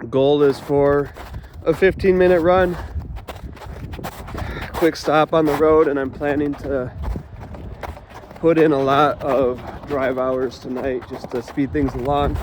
Goal is for a 15-minute run, quick stop on the road, and I'm planning to put in a lot of drive hours tonight just to speed things along.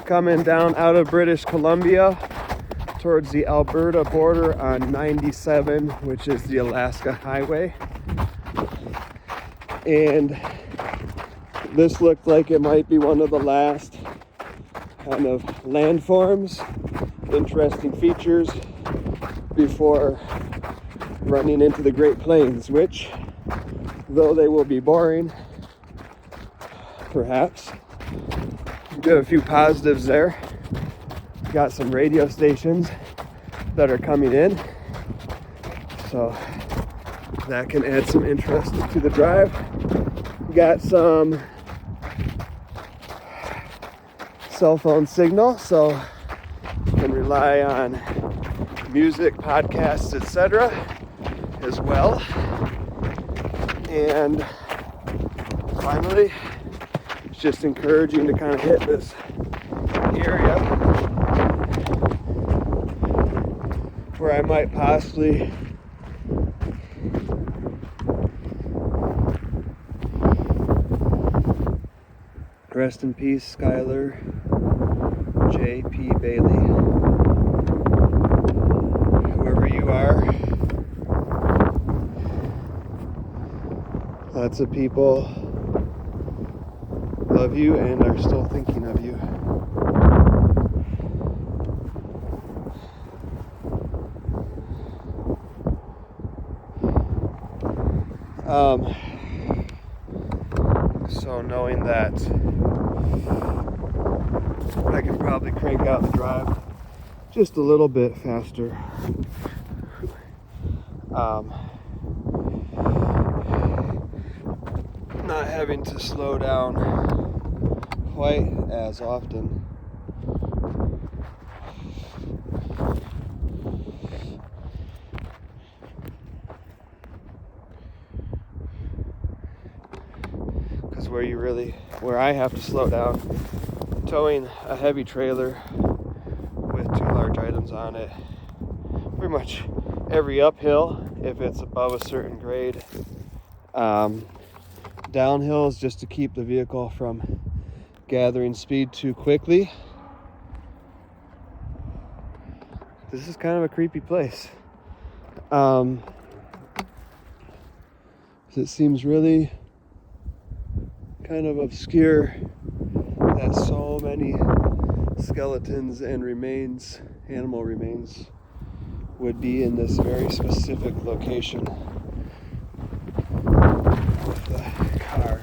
Coming down out of British Columbia towards the Alberta border on 97, which is the Alaska Highway. And this looked like it might be one of the last kind of landforms, interesting features before running into the Great Plains, which, though they will be boring, perhaps, do have a few positives there. Got some radio stations that are coming in, so that can add some interest to the drive. Got some cell phone signal, so you can rely on music, podcasts, etc. as well. And finally, it's just encouraging to kind of hit this area where I might possibly rest in peace, Skylar J.P. Bailey. Whoever you are, lots of people love you and are still thinking of you. So knowing that I can probably crank out the drive just a little bit faster. Not having to slow down quite as often. Because where I have to slow down, towing a heavy trailer with 2 large items on it, pretty much every uphill, if it's above a certain grade, downhill is just to keep the vehicle from gathering speed too quickly. This is kind of a creepy place. It seems really kind of obscure that so many skeletons and animal remains, would be in this very specific location of the car.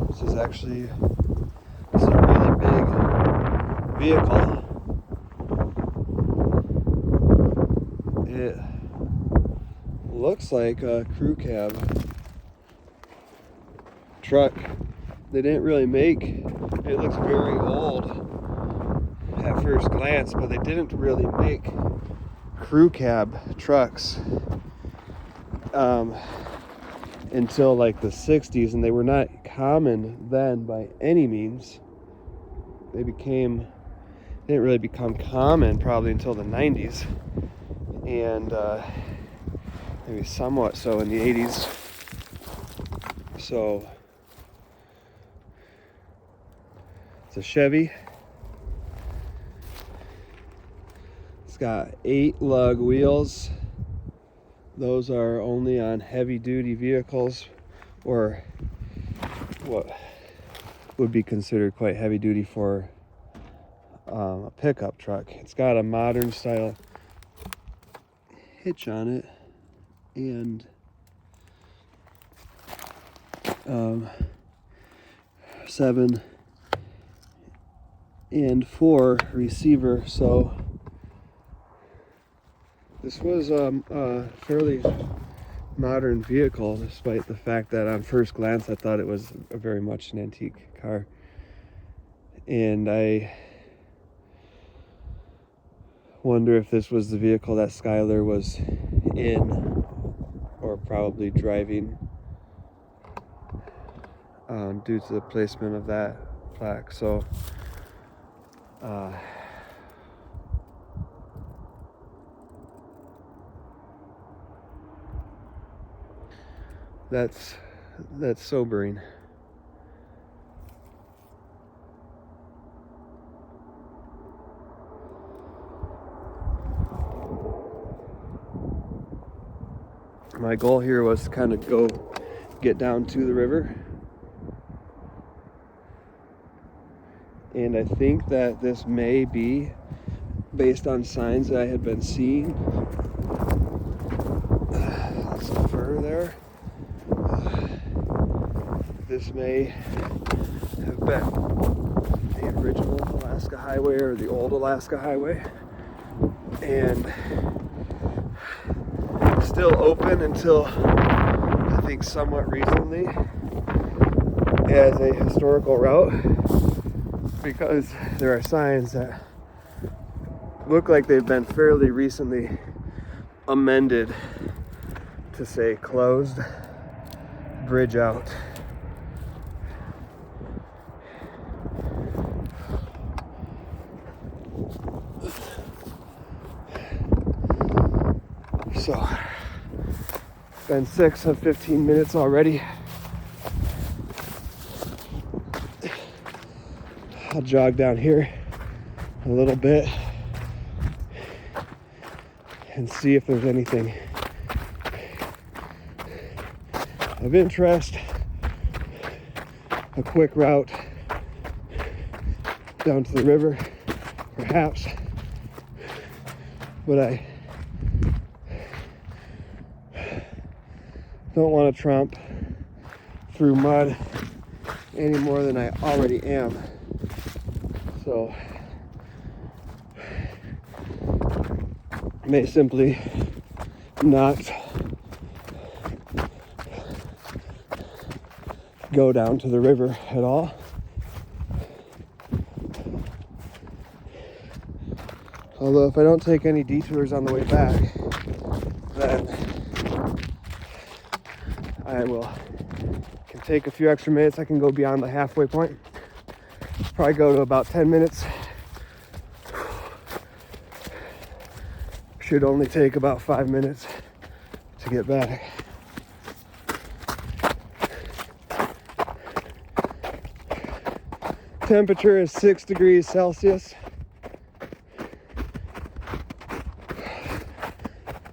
This is a really big vehicle. It looks like a crew cab truck. They didn't really make it. Looks very old at first glance, but they didn't really make crew cab trucks until like the 60s, and they were not common then by any means. They didn't really become common probably until the 90s, and maybe somewhat so in the 80s. So it's a Chevy. It's got 8 lug wheels. Those are only on heavy duty vehicles, or what would be considered quite heavy duty for a pickup truck. It's got a modern style hitch on it, and 7 and 4 receiver. So this was a fairly modern vehicle, despite the fact that on first glance I thought it was very much an antique car. And I wonder if this was the vehicle that Skylar was in, or probably driving, due to the placement of that plaque. So That's sobering. My goal here was to kind of get down to the river. And I think that this may be based on signs that I had been seeing. Some fur there. This may have been the original Alaska Highway or the old Alaska Highway. And still open until I think somewhat recently as a historical route, because there are signs that look like they've been fairly recently amended to say closed, bridge out. So it's been 6 of 15 minutes already. I'll jog down here a little bit and see if there's anything of interest. A quick route down to the river, perhaps, but I don't want to tromp through mud any more than I already am. So may simply not go down to the river at all. Although if I don't take any detours on the way back, then I can take a few extra minutes. I can go beyond the halfway point. Probably go to about 10 minutes. Should only take about 5 minutes to get back. Temperature is 6 degrees Celsius.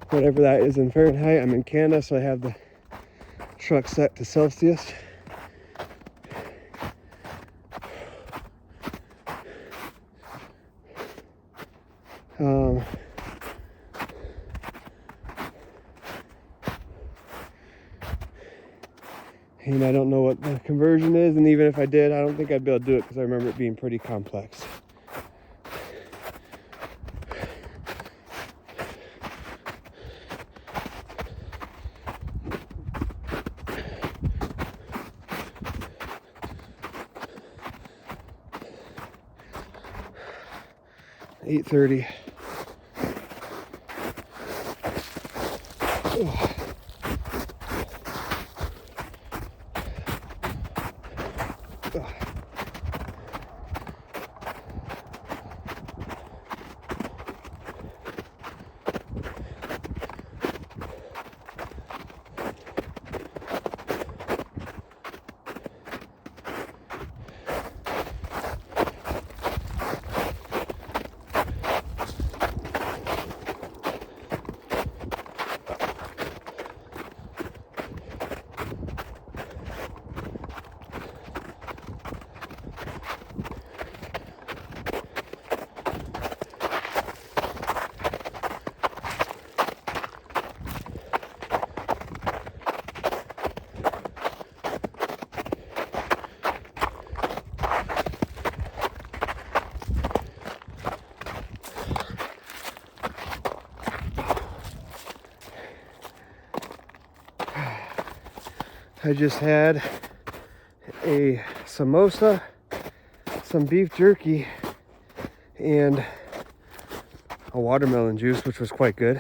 Whatever that is in Fahrenheit. I'm in Canada, so I have the truck set to Celsius. And I don't know what the conversion is, and even if I did, I don't think I'd be able to do it because I remember it being pretty complex. $8:30. I just had a samosa, some beef jerky, and a watermelon juice, which was quite good.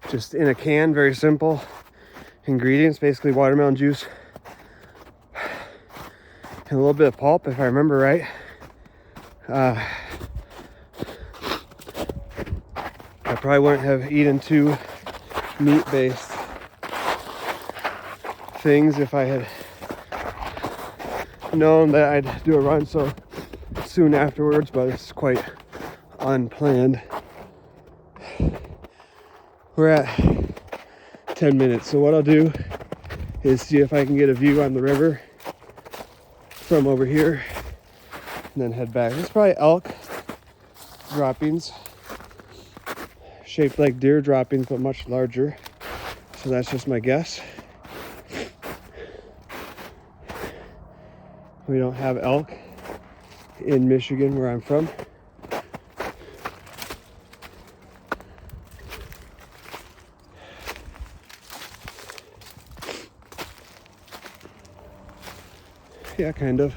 Just in a can, very simple ingredients, basically watermelon juice and a little bit of pulp, if I remember right. I probably wouldn't have eaten 2 meat-based things if I had known that I'd do a run so soon afterwards, but it's quite unplanned. We're at 10 minutes, so what I'll do is see if I can get a view on the river from over here and then head back. It's probably elk droppings, shaped like deer droppings but much larger, so that's just my guess. We don't have elk in Michigan where I'm from. Yeah, kind of.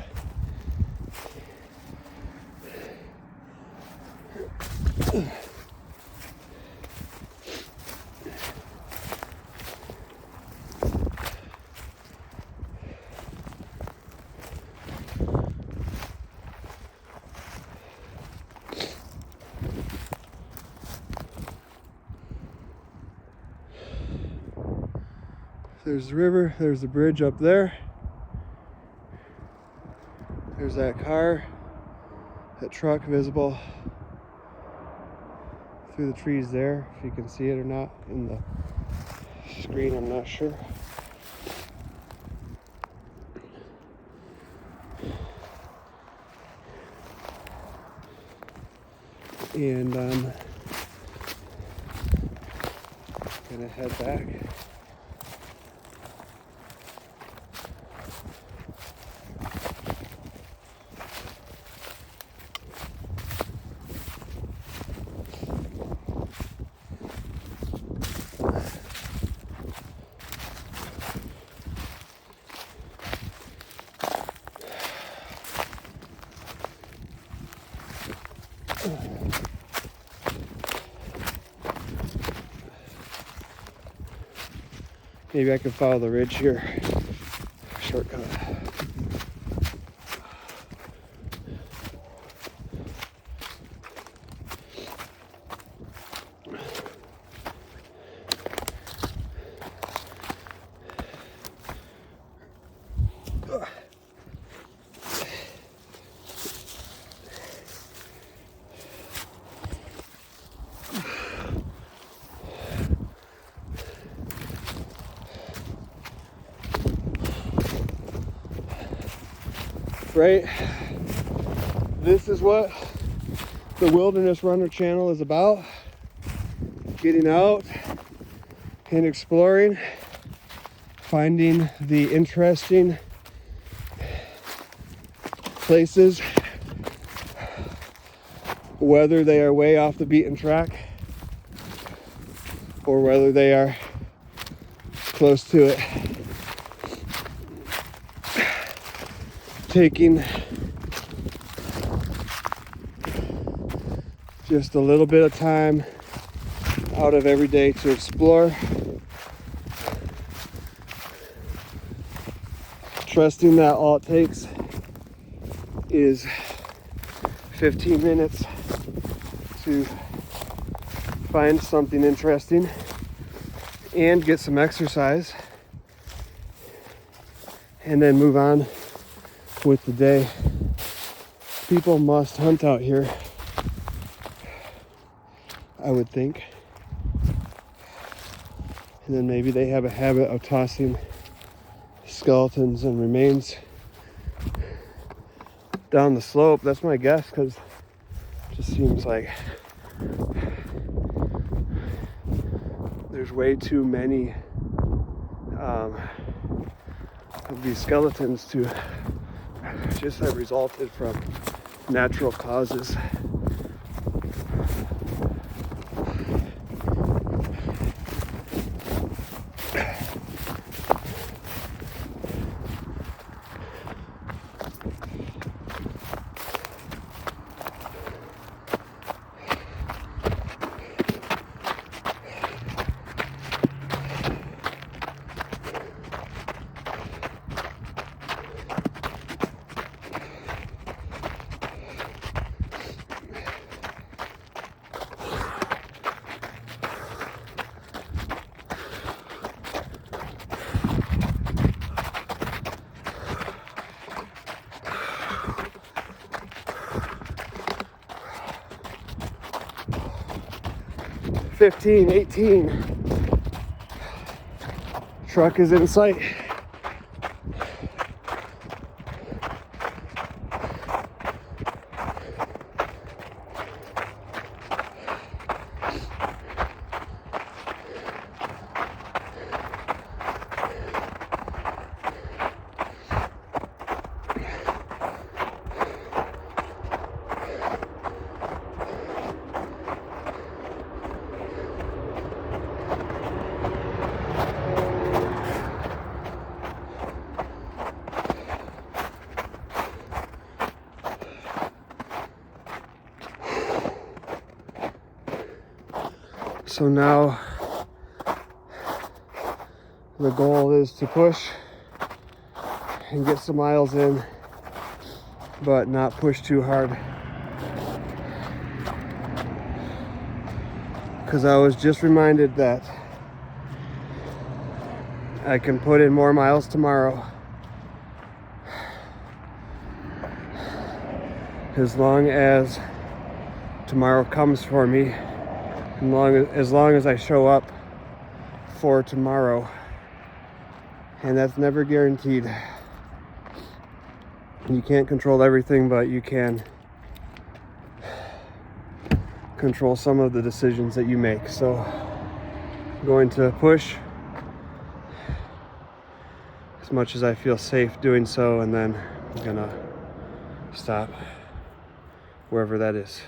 There's the river, there's the bridge up there. There's that car, that truck visible through the trees there, if you can see it or not in the screen, I'm not sure. And I'm gonna head back. Maybe I can follow the ridge here. Shortcut. Right? This is what the Wilderness Runner channel is about. Getting out and exploring, finding the interesting places, whether they are way off the beaten track or whether they are close to it. Taking just a little bit of time out of every day to explore, trusting that all it takes is 15 minutes to find something interesting and get some exercise, and then move on with the day. People must hunt out here, I would think. And then maybe they have a habit of tossing skeletons and remains down the slope. That's my guess, because it just seems like there's way too many of these skeletons to just have resulted from natural causes. 15, 18. Truck is in sight. So now the goal is to push and get some miles in, but not push too hard. Because I was just reminded that I can put in more miles tomorrow. As long as tomorrow comes for me, as long as I show up for tomorrow. And that's never guaranteed. You can't control everything, but you can control some of the decisions that you make. So I'm going to push as much as I feel safe doing so, and then I'm gonna stop wherever that is.